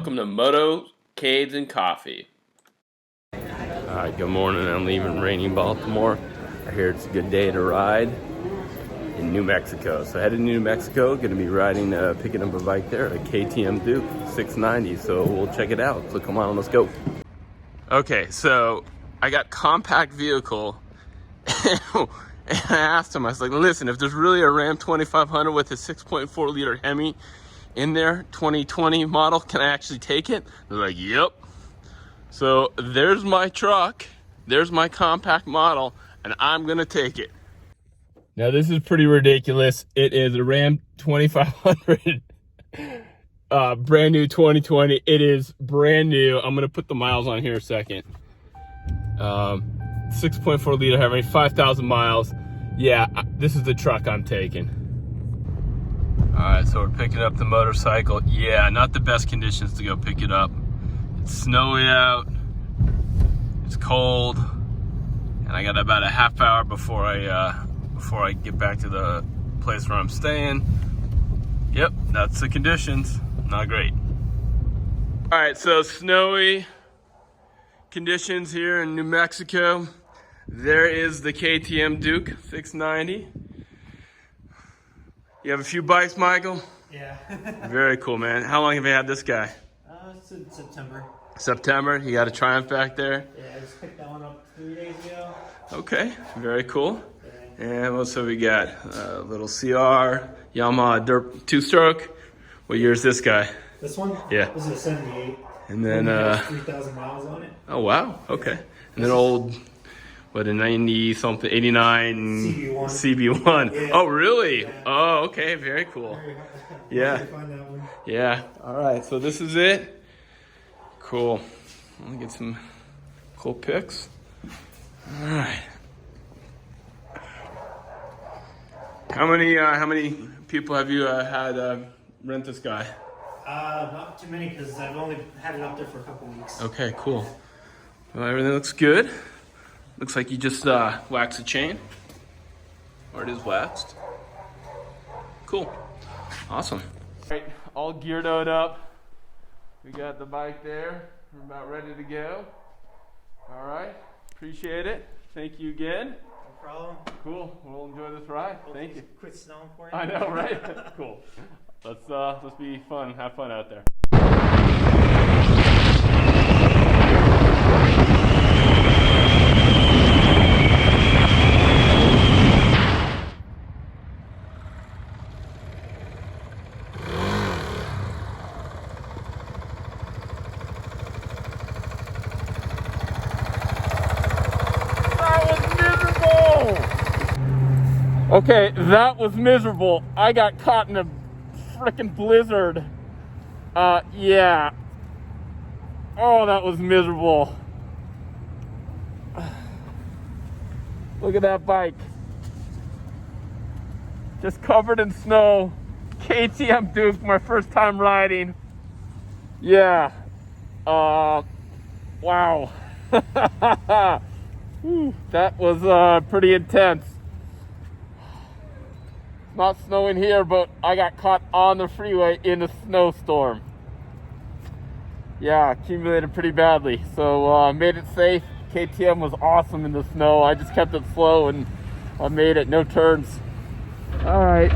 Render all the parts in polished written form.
welcome to Motoscades&Coffee. Alright, good morning. I'm leaving rainy Baltimore. I hear it's a good day to ride in New Mexico. So headed to New Mexico, gonna be riding, picking up a bike there, a KTM Duke 690. So we'll check it out. So come on, let's go. Okay, so I got compact vehicle. And I asked him, I was like, listen, if there's really a Ram 2500 with a 6.4 liter Hemi in there, 2020 model, can I actually take it? They're like, yep. So there's my truck, there's my compact model, and I'm gonna take it. Now this is pretty ridiculous. It is a Ram 2500, brand new 2020. It is brand new. I'm gonna put the miles on here a second. 6.4 liter Hemi, 5,000 miles. Yeah, this is the truck I'm taking. All right, so we're picking up the motorcycle. Yeah, not the best conditions to go pick it up. It's snowy out, it's cold, and I got about a half hour before I get back to the place where I'm staying. Yep, that's the conditions. Not great. All right, so snowy conditions here in New Mexico. There is the KTM Duke 690. You have a few bikes, Michael? Yeah. Very cool, man. How long have you had this guy? Since September. September? You got a Triumph back there? Yeah, I just picked that one up 3 days ago. Okay, very cool. And what else have we got? A little CR, Yamaha Dirt 2-stroke. What year is this guy? This one? Yeah. This is a 78. And then 3,000 miles on it. Oh wow, okay. And then old, what, a 90 something, 89 CB1. Yeah. Oh really? Yeah. Oh, okay, very cool. Yeah. Find that one. Yeah. All right, so this is it. Cool. Let me get some cool pics. All right. How many people have you had rent this guy? Not too many because I've only had it up there for a couple weeks. Okay, cool. Well, everything looks good. Looks like you just waxed the chain, or it is waxed. Cool. Awesome. All right, all geared up. We got the bike there. We're about ready to go. All right, appreciate it. Thank you again. No problem. Cool. We'll enjoy this ride. Thank you. Quit snowing for you. I know, right? Cool. Let's be fun. Have fun out there. Okay, that was miserable. I got caught in a freaking blizzard. Yeah. Oh, that was miserable. Look at that bike. Just covered in snow. KTM Duke, my first time riding. Yeah. Wow. That was pretty intense. Not snowing here, but I got caught on the freeway in a snowstorm. Yeah, accumulated pretty badly. So made it safe. KTM was awesome in the snow. I just kept it slow and I made it, no turns. All right,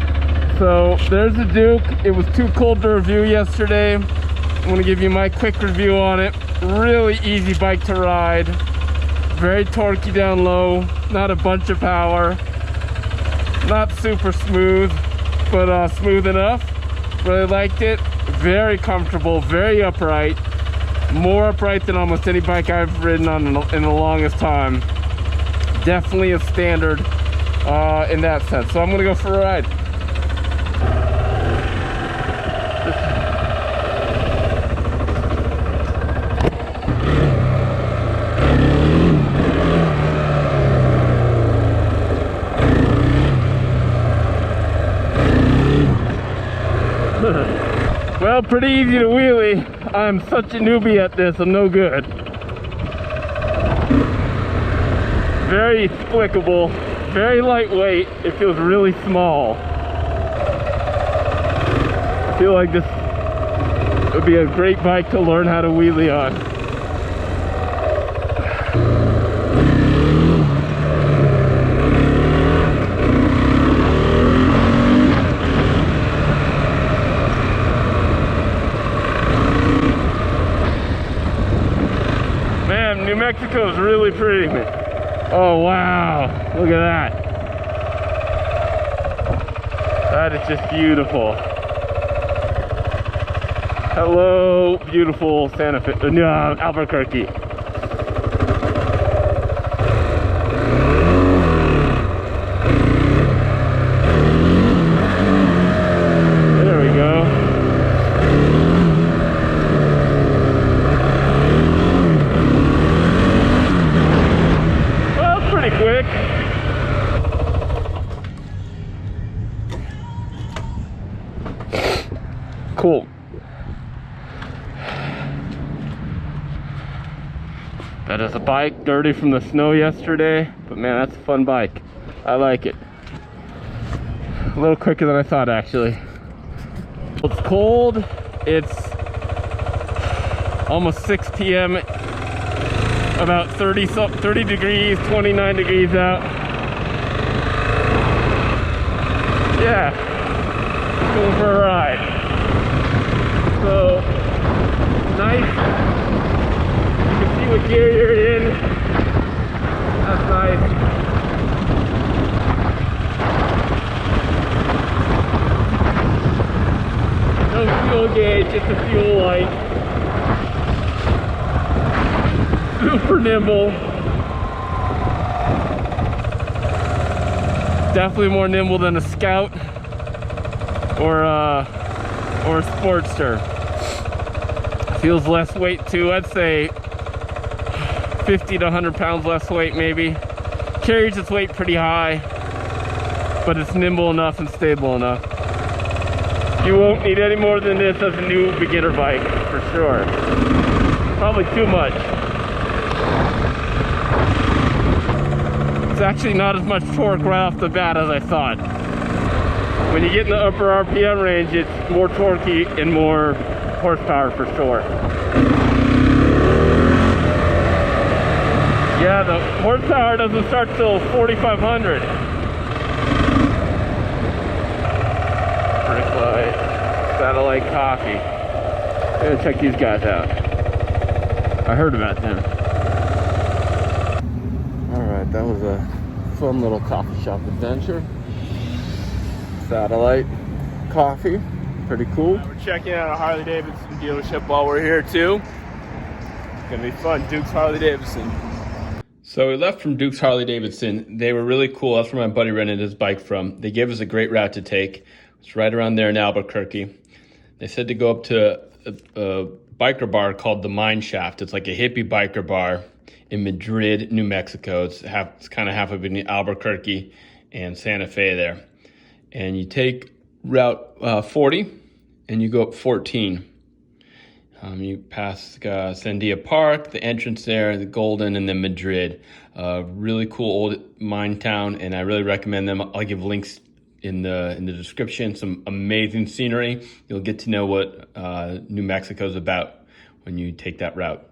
so there's the Duke. It was too cold to review yesterday. I'm gonna give you my quick review on it. Really easy bike to ride. Very torquey down low, not a bunch of power. Not super smooth, but smooth enough. Really liked it. Very comfortable, very upright. More upright than almost any bike I've ridden on in the longest time. Definitely a standard in that sense. So I'm gonna go for a ride. Well, pretty easy to wheelie. I'm such a newbie at this, I'm no good. Very explicable, very lightweight. It feels really small. I feel like this It would be a great bike to learn how to wheelie on. Man, New Mexico is really pretty. Oh wow, look at that. That is just beautiful. Hello, beautiful Santa Fe, Albuquerque. There we go. Well, that's pretty quick. Cool. That is a bike, dirty from the snow yesterday, but man, that's a fun bike. I like it. A little quicker than I thought, actually. It's cold. It's almost 6 p.m. About 30 degrees, 29 degrees out. Yeah, going for a ride. So, nice. See what gear you're in. That's nice. No fuel gauge, just a fuel light. Super nimble. Definitely more nimble than a Scout or a Sportster. Feels less weight too. I'd say 50 to 100 pounds less weight maybe. Carries its weight pretty high, but it's nimble enough and stable enough. You won't need any more than this as a new beginner bike, for sure. Probably too much. It's actually not as much torque right off the bat as I thought. When you get in the upper RPM range, it's more torquey and more horsepower for sure. Yeah, the horsepower doesn't start till 4,500. Brick light, satellite coffee. I'm gonna check these guys out. I heard about them. Alright, that was a fun little coffee shop adventure. Satellite coffee, pretty cool. We're checking out a Harley Davidson dealership while we're here too. It's gonna be fun, Duke's Harley Davidson. So we left from Duke's Harley Davidson. They were really cool. That's where my buddy rented his bike from. They gave us a great route to take. It's right around there in Albuquerque. They said to go up to a biker bar called the Mineshaft. It's like a hippie biker bar in Madrid, New Mexico. It's kind of half of Albuquerque and Santa Fe there. And you take Route 40 and you go up 14. You pass Sandia Park, the entrance there, the Golden, and then Madrid. Really cool old mine town, and I really recommend them. I'll give links in the description. Some amazing scenery. You'll get to know what New Mexico's about when you take that route.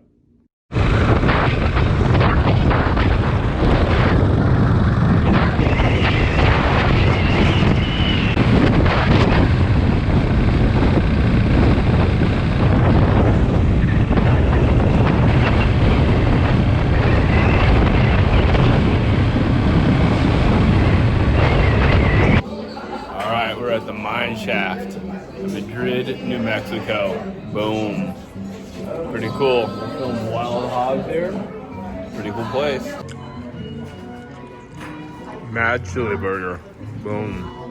At the Mineshaft, Madrid, New Mexico. Boom. Pretty cool. Some wild hogs there. Pretty cool place. Mad chili burger. Boom.